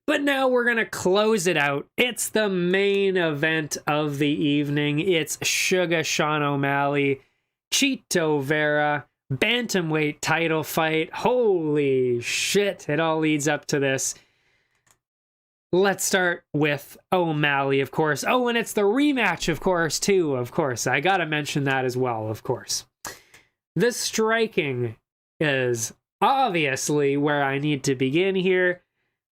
But now we're going to close it out. It's the main event of the evening. It's Sugar Sean O'Malley, Chito Vera, bantamweight title fight. Holy shit, it all leads up to this. Let's start with O'Malley, of course. Oh, and it's the rematch, of course, too. Of course, I gotta mention that as well, of course. The striking is obviously where I need to begin here.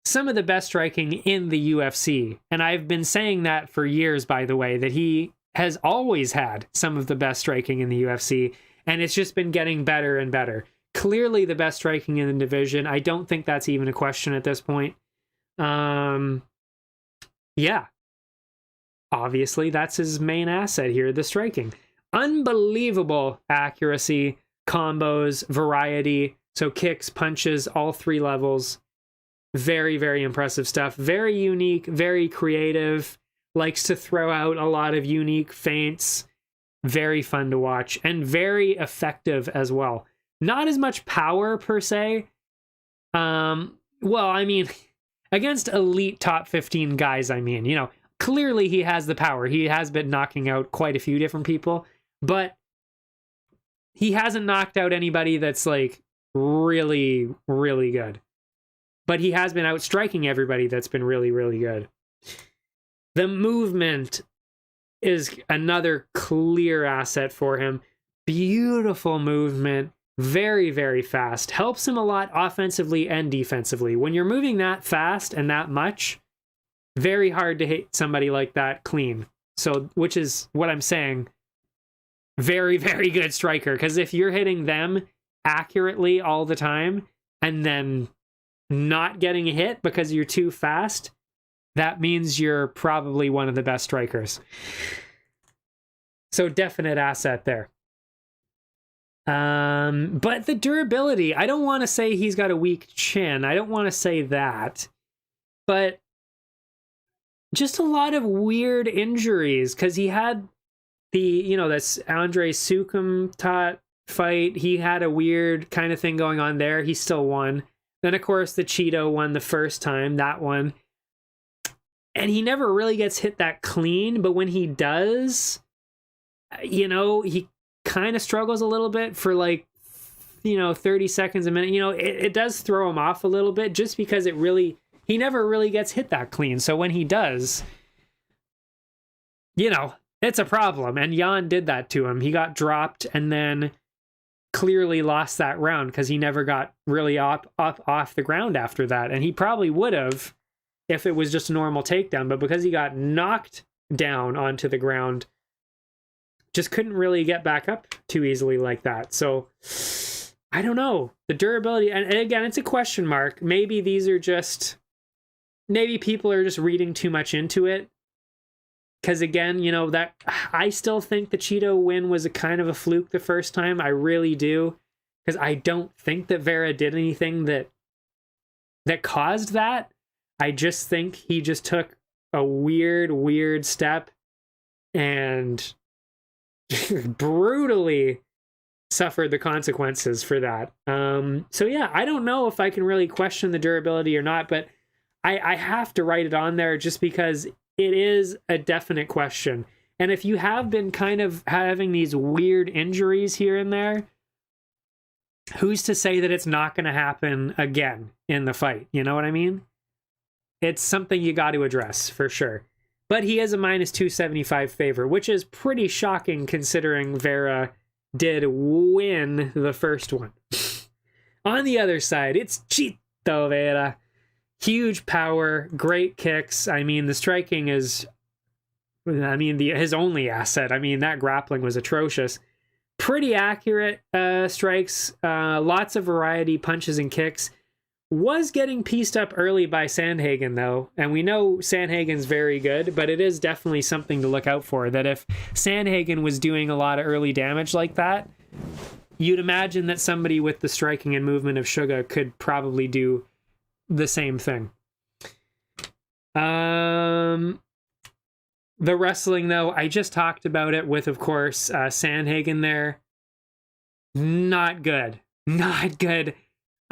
Some of the best striking in the UFC. And I've been saying that for years, by the way, that he has always had some of the best striking in the UFC. And it's just been getting better and better. Clearly the best striking in the division. I don't think that's even a question at this point. Yeah. Obviously, that's his main asset here, the striking. Unbelievable accuracy, combos, variety. So kicks, punches, all three levels. Very, very impressive stuff. Very unique, very creative. Likes to throw out a lot of unique feints. Very fun to watch. And very effective as well. Not as much power, per se. Well, I mean, against elite top 15 guys, I mean, you know, clearly he has the power. He has been knocking out quite a few different people. But he hasn't knocked out anybody that's, like, really, really good. But he has been outstriking everybody that's been really, really good. The movement is another clear asset for him. Beautiful movement. Very, very fast. Helps him a lot offensively and defensively. When you're moving that fast and that much, very hard to hit somebody like that clean. So, which is what I'm saying. Very, very good striker. Because if you're hitting them accurately all the time and then not getting hit because you're too fast, that means you're probably one of the best strikers. So definite asset there. But the durability, I don't want to say he's got a weak chin. I don't want to say that. But just a lot of weird injuries, because he had the, you know, this Andre Sukumtat fight. He had a weird kind of thing going on there. He still won. Then, of course, the Cheeto won the first time, that one. And he never really gets hit that clean, but when he does, you know, he kind of struggles a little bit for, like, you know, 30 seconds a minute. You know, it does throw him off a little bit just because he never really gets hit that clean. So when he does, you know, it's a problem. And Jan did that to him. He got dropped and then clearly lost that round because he never got really up off the ground after that. And he probably would have if it was just a normal takedown, but because he got knocked down onto the ground, just couldn't really get back up too easily like that. So I don't know, the durability, and again, it's a question mark. Maybe people are just reading too much into it. Because again, you know, that I still think the Cheeto win was a kind of a fluke the first time. I really do. Because I don't think that Vera did anything that caused that. I just think he just took a weird step and brutally suffered the consequences for that. So yeah, I don't know if I can really question the durability or not, but I have to write it on there just because it is a definite question. And if you have been kind of having these weird injuries here and there, who's to say that it's not going to happen again in the fight? You know what I mean? It's something you got to address for sure. But he is a minus 275 favorite, which is pretty shocking considering Vera did win the first one. On the other side, it's Chito Vera. Huge power, great kicks. I mean, the striking is, his only asset. I mean, that grappling was atrocious. Pretty accurate strikes, lots of variety, punches and kicks. Was getting pieced up early by Sandhagen, though. And we know Sandhagen's very good, but it is definitely something to look out for. That if Sandhagen was doing a lot of early damage like that, you'd imagine that somebody with the striking and movement of Suga could probably do the same thing. The wrestling, though, I just talked about it with, of course, Sandhagen there. Not good. Not good.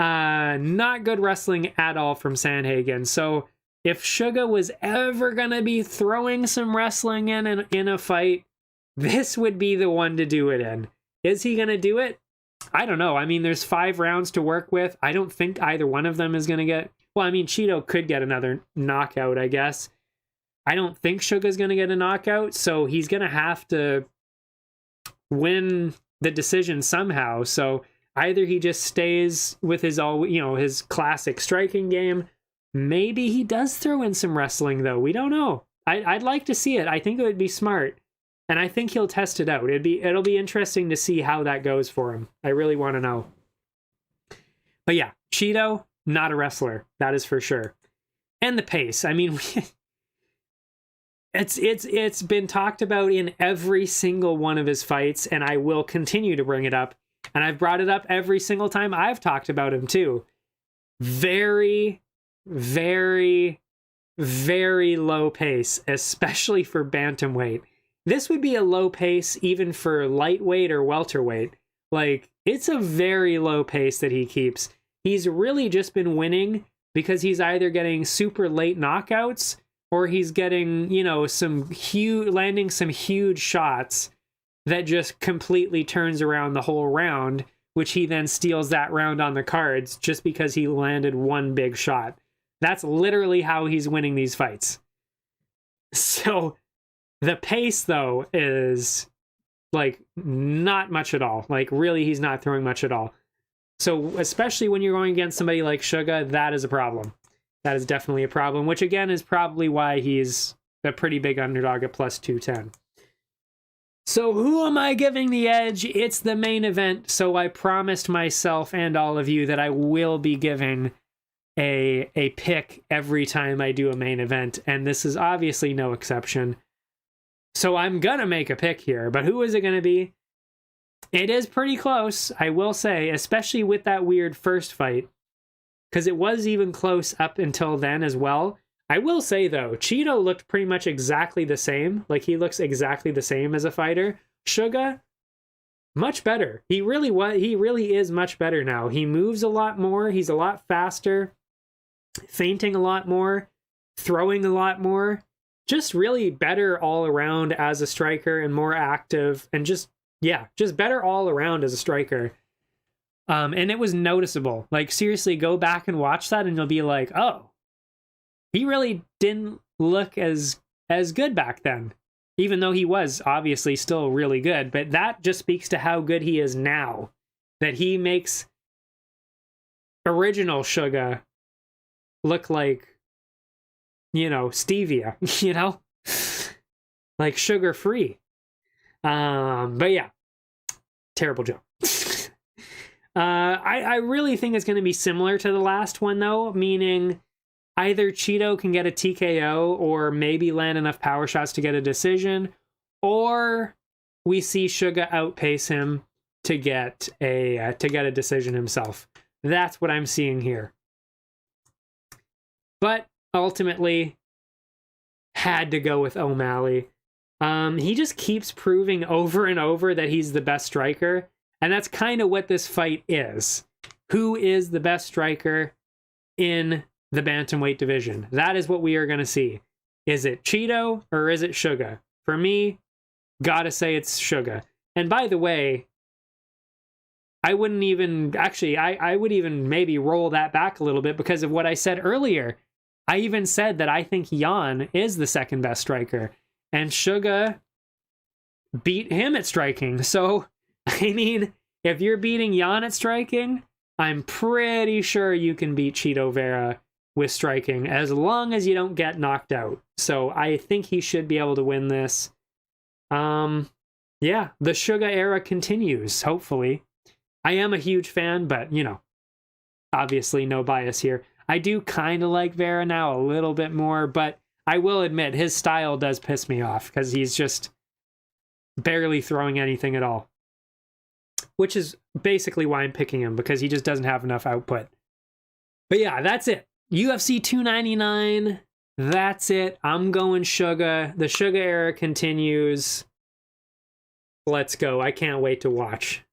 Not good wrestling at all from Sandhagen. So if Suga was ever going to be throwing some wrestling in a fight, this would be the one to do it in. Is he going to do it? I don't know. I mean, there's 5 rounds to work with. I don't think either one of them is going to get... Well, I mean, Cheeto could get another knockout, I guess. I don't think Suga's going to get a knockout, so he's going to have to win the decision somehow. So either he just stays with his his classic striking game. Maybe he does throw in some wrestling, though. We don't know. I'd like to see it. I think it would be smart. And I think he'll test it out. It'll be interesting to see how that goes for him. I really want to know. But yeah, Cheeto, not a wrestler. That is for sure. And the pace. I mean, it's been talked about in every single one of his fights, and I will continue to bring it up. And I've brought it up every single time I've talked about him too. Very, very, very low pace, especially for bantamweight. This would be a low pace even for lightweight or welterweight. Like, it's a very low pace that he keeps. He's really just been winning because he's either getting super late knockouts or he's getting, landing some huge shots that just completely turns around the whole round, which he then steals that round on the cards just because he landed one big shot. That's literally how he's winning these fights. So the pace, though, is like not much at all. Like, really, he's not throwing much at all. So especially when you're going against somebody like Suga, that is a problem. That is definitely a problem, which again is probably why he's a pretty big underdog at plus 210. So who am I giving the edge? It's the main event. So I promised myself and all of you that I will be giving a pick every time I do a main event. And this is obviously no exception. So I'm going to make a pick here. But who is it going to be? It is pretty close, I will say, especially with that weird first fight. Because it was even close up until then as well. I will say, though, Cheeto looked pretty much exactly the same. Like, he looks exactly the same as a fighter. Suga, much better. He really is much better now. He moves a lot more. He's a lot faster. Feinting a lot more. Throwing a lot more. Just really better all around as a striker and more active. And just better all around as a striker. And it was noticeable. Like, seriously, go back and watch that and you'll be like, oh, he really didn't look as good back then, even though he was obviously still really good. But that just speaks to how good he is now, that he makes original Suga look like, stevia, like sugar-free. But yeah, terrible joke. I really think it's going to be similar to the last one, though, meaning either Cheeto can get a TKO or maybe land enough power shots to get a decision, or we see Suga outpace him to get a decision himself. That's what I'm seeing here. But ultimately, had to go with O'Malley. He just keeps proving over and over that he's the best striker, and that's kind of what this fight is. Who is the best striker in the bantamweight division? That is what we are going to see. Is it Cheeto or is it Suga? For me, gotta say it's Suga. And by the way, I wouldn't even... Actually, I would even maybe roll that back a little bit because of what I said earlier. I even said that I think Jan is the second best striker. And Suga beat him at striking. So, I mean, if you're beating Jan at striking, I'm pretty sure you can beat Cheeto Vera with striking, as long as you don't get knocked out. So I think he should be able to win this. Yeah, the Suga era continues, hopefully. I am a huge fan, but, obviously no bias here. I do kind of like Vera now a little bit more, but I will admit his style does piss me off because he's just barely throwing anything at all. Which is basically why I'm picking him, because he just doesn't have enough output. But yeah, that's it. UFC 299, that's it. I'm going Suga. The Suga era continues. Let's go. I can't wait to watch.